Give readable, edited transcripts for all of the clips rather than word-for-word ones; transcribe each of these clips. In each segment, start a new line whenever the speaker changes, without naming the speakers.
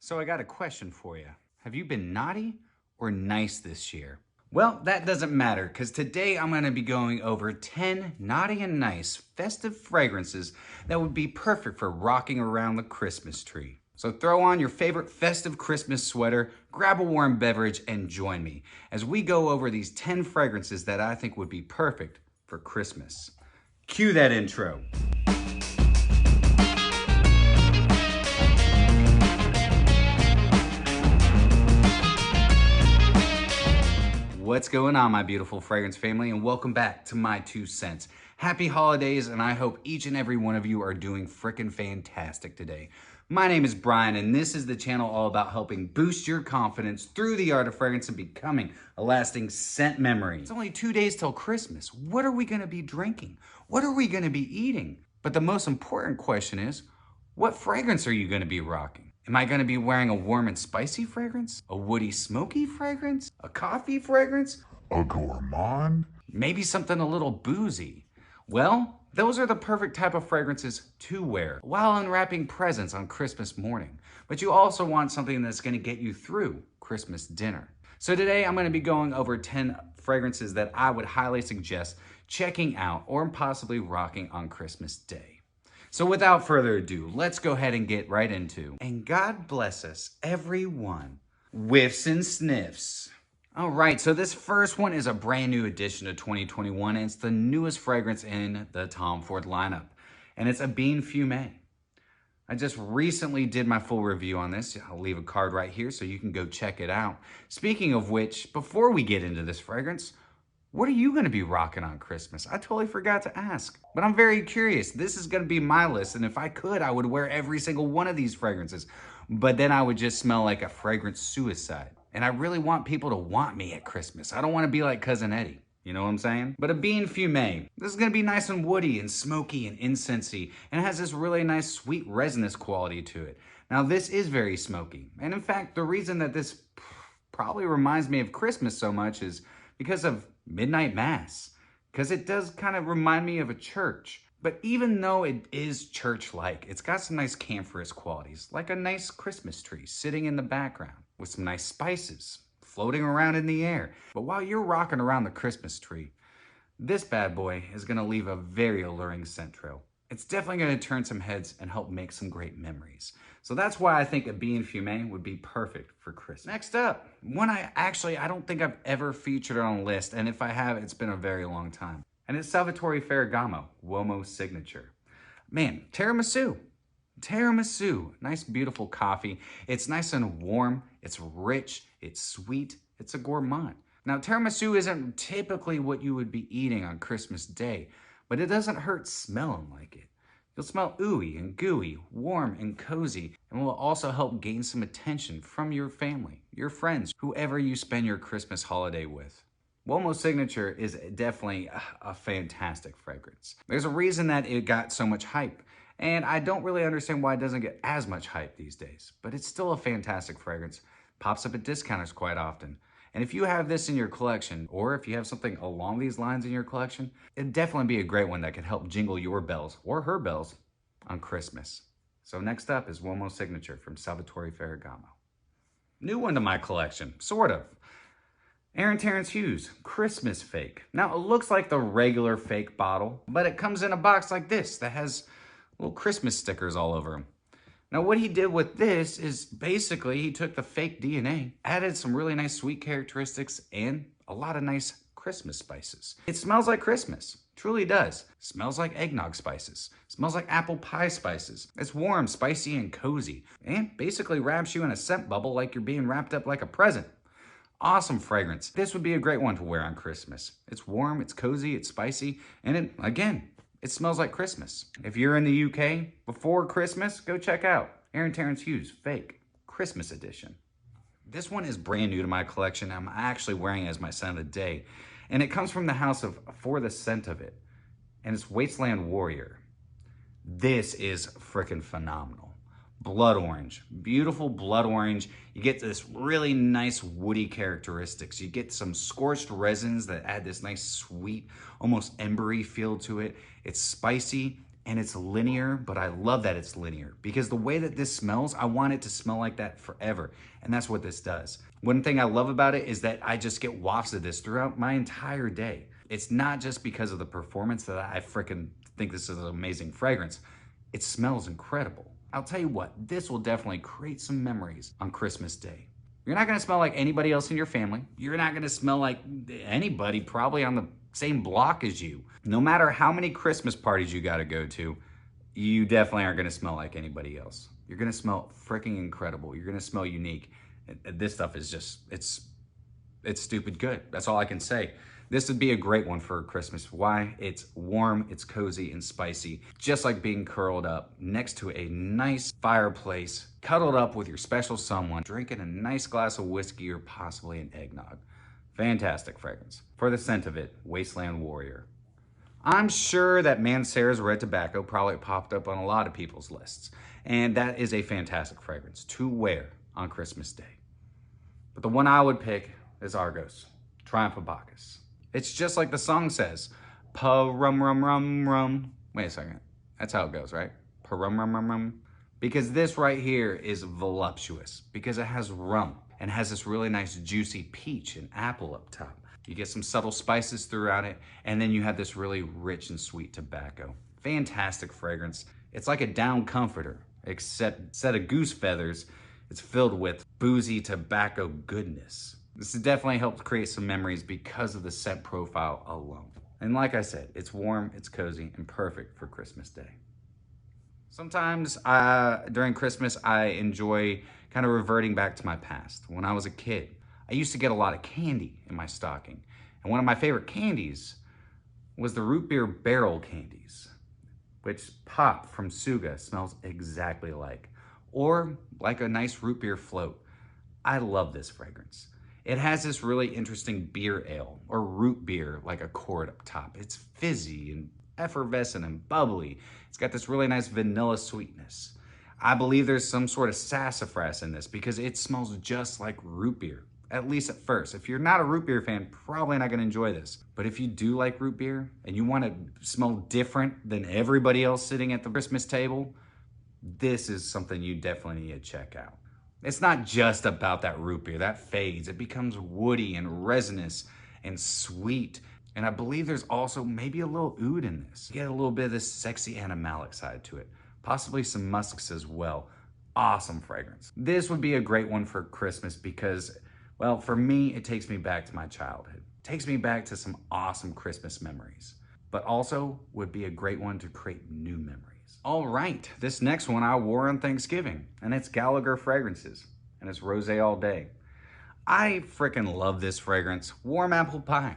So I got a question for you. Have you been naughty or nice this year? Well, that doesn't matter because today I'm going to be going over 10 naughty and nice festive fragrances that would be perfect for rocking around the Christmas tree. So throw on your favorite festive Christmas sweater, grab a warm beverage, and join me as we go over these 10 fragrances that I think would be perfect for Christmas. Cue that intro. What's going on, my beautiful fragrance family, and welcome back to My2Scents. Happy holidays, and I hope each and every one of you are doing frickin' fantastic today. My name is Brian, and this is the channel all about helping boost your confidence through the art of fragrance and becoming a lasting scent memory. It's only 2 days till Christmas. What are we gonna be drinking? What are we gonna be eating? But the most important question is, what fragrance are you gonna be rocking? Am I gonna be wearing a warm and spicy fragrance? A woody smoky fragrance? A coffee fragrance?
A gourmand?
Maybe something a little boozy? Well, those are the perfect type of fragrances to wear while unwrapping presents on Christmas morning. But you also want something that's gonna get you through Christmas dinner. So today I'm gonna be going over 10 fragrances that I would highly suggest checking out or possibly rocking on Christmas Day. So without further ado, let's go ahead and get right into, and God bless us, everyone, whiffs and sniffs. All right, so this first one is a brand new addition to 2021, and it's the newest fragrance in the Tom Ford lineup, and it's Ebene Fume. I just recently did my full review on this. I'll leave a card right here so you can go check it out. Speaking of which, before we get into this fragrance, what are you gonna be rocking on Christmas? I totally forgot to ask, but I'm very curious. This is gonna be my list, and if I could, I would wear every single one of these fragrances, but then I would just smell like a fragrance suicide. And I really want people to want me at Christmas. I don't wanna be like Cousin Eddie, you know what I'm saying? But Ebene Fume, this is gonna be nice and woody and smoky and incensey, and it has this really nice sweet resinous quality to it. Now this is very smoky, and in fact, the reason that this probably reminds me of Christmas so much is because of Midnight Mass, because it does kind of remind me of a church. But even though it is church-like, it's got some nice camphorous qualities, like a nice Christmas tree sitting in the background with some nice spices floating around in the air. But while you're rocking around the Christmas tree, this bad boy is gonna leave a very alluring scent trail. It's definitely gonna turn some heads and help make some great memories. So that's why I think Ebene Fume would be perfect for Christmas. Next up, one I don't think I've ever featured on a list, and if I have, it's been a very long time. And it's Salvatore Ferragamo, Uomo Signature. Man, tiramisu. Tiramisu, nice beautiful coffee. It's nice and warm, it's rich, it's sweet, it's a gourmand. Now tiramisu isn't typically what you would be eating on Christmas Day, but it doesn't hurt smelling like it. You'll smell ooey and gooey, warm and cozy, and will also help gain some attention from your family, your friends, whoever you spend your Christmas holiday with. Uomo Signature is definitely a fantastic fragrance. There's a reason that it got so much hype, and I don't really understand why it doesn't get as much hype these days, but it's still a fantastic fragrance. Pops up at discounters quite often. And if you have this in your collection, or if you have something along these lines in your collection, it'd definitely be a great one that could help jingle your bells, or her bells, on Christmas. So next up is Uomo Signature from Salvatore Ferragamo. New one to my collection, sort of. Terence Hughes, Christmas Fake. Now it looks like the regular fake bottle, but it comes in a box like this that has little Christmas stickers all over them. Now what he did with this is basically he took the fake DNA, added some really nice sweet characteristics, and a lot of nice Christmas spices. It smells like Christmas, truly does. Smells like eggnog spices, smells like apple pie spices. It's warm, spicy, and cozy, and basically wraps you in a scent bubble like you're being wrapped up like a present. Awesome fragrance. This would be a great one to wear on Christmas. It's warm, it's cozy, it's spicy, and it smells like Christmas. If you're in the UK before Christmas, go check out Terence Hughes Fake Christmas Edition. This one is brand new to my collection. I'm actually wearing it as my scent of the day. And it comes from the house of For the Scent of It. And it's Wasteland Warrior. This is freaking phenomenal. Blood orange, beautiful blood orange. You get this really nice woody characteristics. You get some scorched resins that add this nice sweet, almost embery feel to it. It's spicy, and it's linear, but I love that it's linear because the way that this smells, I want it to smell like that forever. And that's what this does. One thing I love about it is that I just get wafts of this throughout my entire day. It's not just because of the performance that I freaking think this is an amazing fragrance. It smells incredible. I'll tell you what, this will definitely create some memories on Christmas Day. You're not gonna smell like anybody else in your family. You're not gonna smell like anybody probably on the same block as you. No matter how many Christmas parties you gotta go to, you definitely aren't gonna smell like anybody else. You're gonna smell freaking incredible. You're gonna smell unique. This stuff is just, it's stupid good. That's all I can say. This would be a great one for Christmas. Why? It's warm, it's cozy and spicy, just like being curled up next to a nice fireplace, cuddled up with your special someone, drinking a nice glass of whiskey or possibly an eggnog. Fantastic fragrance. For the scent of it, Wasteland Warrior. I'm sure that Mancera's Red Tobacco probably popped up on a lot of people's lists, and that is a fantastic fragrance to wear on Christmas Day. But the one I would pick is Argos Triumph of Bacchus. It's just like the song says, pa-rum-rum-rum-rum. Wait a second, that's how it goes, right? Pa-rum-rum-rum-rum. Because this right here is voluptuous, because it has rum and has this really nice juicy peach and apple up top. You get some subtle spices throughout it, and then you have this really rich and sweet tobacco. Fantastic fragrance. It's like a down comforter, except instead of goose feathers, it's filled with boozy tobacco goodness. This has definitely helped create some memories because of the scent profile alone. And like I said, it's warm, it's cozy, and perfect for Christmas Day. Sometimes during Christmas, I enjoy kind of reverting back to my past. When I was a kid, I used to get a lot of candy in my stocking. And one of my favorite candies was the root beer barrel candies, which Pop from Suga smells exactly like, or like a nice root beer float. I love this fragrance. It has this really interesting beer ale or root beer like a chord up top. It's fizzy and effervescent and bubbly. It's got this really nice vanilla sweetness. I believe there's some sort of sassafras in this because it smells just like root beer, at least at first. If you're not a root beer fan, probably not gonna enjoy this. But if you do like root beer and you wanna smell different than everybody else sitting at the Christmas table, this is something you definitely need to check out. It's not just about that root beer, that fades. It becomes woody and resinous and sweet. And I believe there's also maybe a little oud in this. You get a little bit of this sexy animalic side to it. Possibly some musks as well. Awesome fragrance. This would be a great one for Christmas because, well, for me, it takes me back to my childhood. It takes me back to some awesome Christmas memories, but also would be a great one to create new memories. All right, this next one I wore on Thanksgiving, and it's Gallagher Fragrances, and it's Rosé All Day. I freaking love this fragrance. Warm apple pie,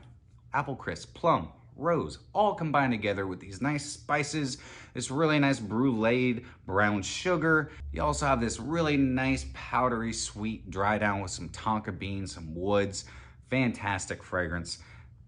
apple crisp, plum, rose, all combined together with these nice spices, this really nice bruleed brown sugar. You also have this really nice powdery sweet dry down with some tonka beans, some woods. Fantastic fragrance.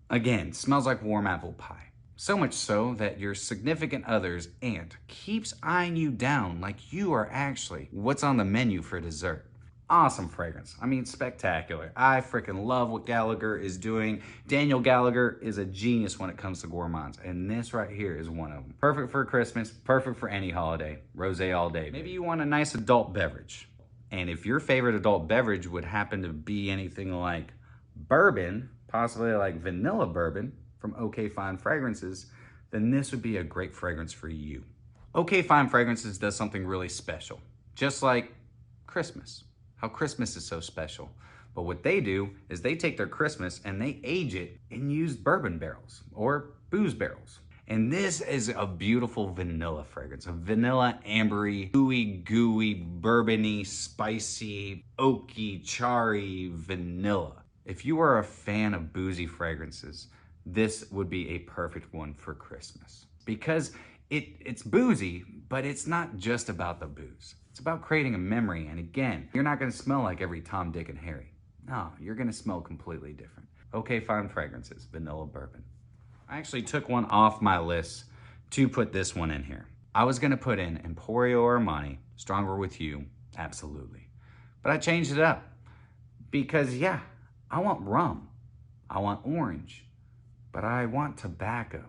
Again, smells like warm apple pie. So much so that your significant other's aunt keeps eyeing you down like you are actually what's on the menu for dessert. Awesome fragrance. I mean, spectacular. I freaking love what Gallagher is doing. Daniel Gallagher is a genius when it comes to gourmands, and this right here is one of them. Perfect for Christmas, perfect for any holiday. Rosé all day. Maybe you want a nice adult beverage. And if your favorite adult beverage would happen to be anything like bourbon, possibly like vanilla bourbon, from OK Fine Fragrances, then this would be a great fragrance for you. OK Fine Fragrances does something really special, just like Christmas, how Christmas is so special. But what they do is they take their Christmas and they age it in used bourbon barrels or booze barrels. And this is a beautiful vanilla fragrance, a vanilla, ambery, gooey, bourbony, spicy, oaky, charry vanilla. If you are a fan of boozy fragrances, this would be a perfect one for Christmas because it's boozy, but it's not just about the booze. It's about creating a memory. And again, you're not gonna smell like every Tom, Dick, and Harry. No, you're gonna smell completely different. OK Fine Fragrances, vanilla bourbon. I actually took one off my list to put this one in here. I was gonna put in Emporio Armani, Stronger With You, absolutely. But I changed it up because yeah, I want rum, I want orange, but I want tobacco.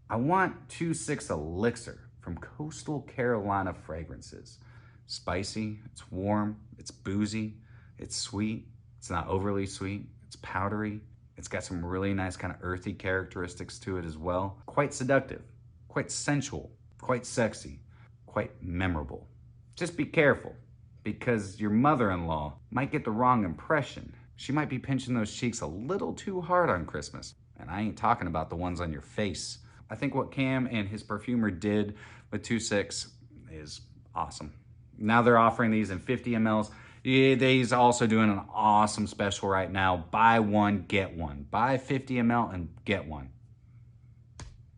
I want 2.6 Elixir from Coastal Carolina Fragrances. Spicy, it's warm, it's boozy, it's sweet, it's not overly sweet, it's powdery, it's got some really nice kind of earthy characteristics to it as well. Quite seductive, quite sensual, quite sexy, quite memorable. Just be careful, because your mother-in-law might get the wrong impression. She might be pinching those cheeks a little too hard on Christmas. And I ain't talking about the ones on your face. I think what Cam and his perfumer did with 2.6 is awesome. Now they're offering these in 50 mLs. He's also doing an awesome special right now. Buy one, get one. Buy 50 ml and get one.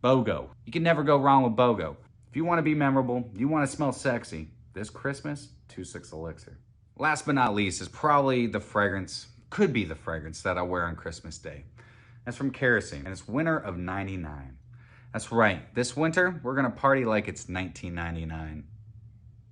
BOGO. You can never go wrong with BOGO. If you want to be memorable, you want to smell sexy, this Christmas, 2.6 Elixir. Last but not least is probably the fragrance, could be the fragrance that I wear on Christmas Day. That's from Kerosene, and it's winter of 99. That's right, this winter, we're gonna party like it's 1999.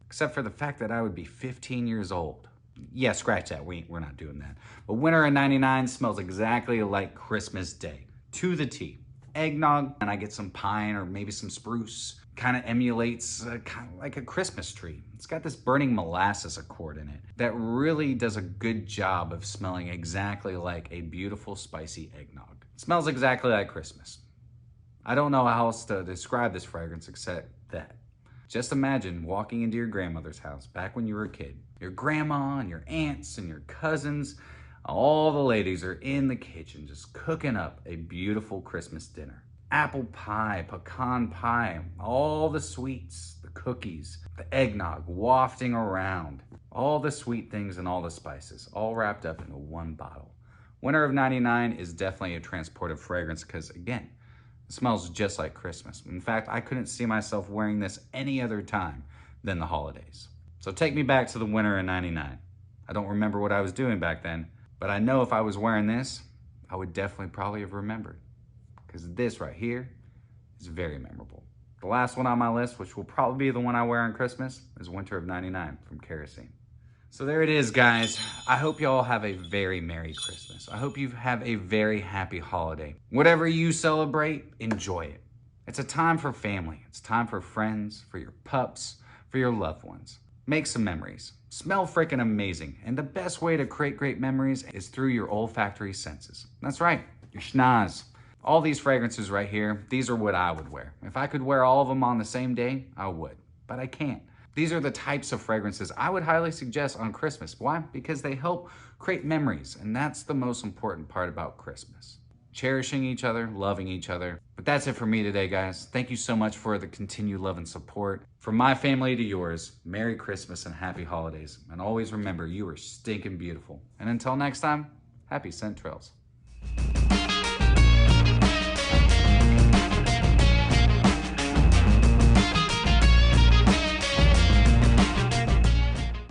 Except for the fact that I would be 15 years old. Yeah, scratch that, we're not doing that. But winter of 99 smells exactly like Christmas Day, to the T. Eggnog, and I get some pine or maybe some spruce. Kind of emulates kind of like a Christmas tree. It's got this burning molasses accord in it that really does a good job of smelling exactly like a beautiful spicy eggnog. It smells exactly like Christmas. I don't know how else to describe this fragrance except that. Just imagine walking into your grandmother's house back when you were a kid. Your grandma and your aunts and your cousins, all the ladies are in the kitchen just cooking up a beautiful Christmas dinner. Apple pie, pecan pie, all the sweets, the cookies, the eggnog wafting around, all the sweet things and all the spices, all wrapped up into one bottle. Winter of 99 is definitely a transportive fragrance because, again, it smells just like Christmas. In fact, I couldn't see myself wearing this any other time than the holidays. So take me back to the winter of 99. I don't remember what I was doing back then, but I know if I was wearing this, I would definitely probably have remembered. Because this right here is very memorable. The last one on my list, which will probably be the one I wear on Christmas, is Winter of 99 from Kerosene. So there it is, guys. I hope you all have a very Merry Christmas. I hope you have a very happy holiday. Whatever you celebrate, enjoy it. It's a time for family. It's time for friends, for your pups, for your loved ones. Make some memories. Smell freaking amazing. And the best way to create great memories is through your olfactory senses. That's right, your schnoz. All these fragrances right here, these are what I would wear. If I could wear all of them on the same day, I would, but I can't. These are the types of fragrances I would highly suggest on Christmas. Why? Because they help create memories, and that's the most important part about Christmas. Cherishing each other, loving each other. But that's it for me today, guys. Thank you so much for the continued love and support. From my family to yours, Merry Christmas and Happy Holidays. And always remember, you are stinking beautiful. And until next time, happy scent trails.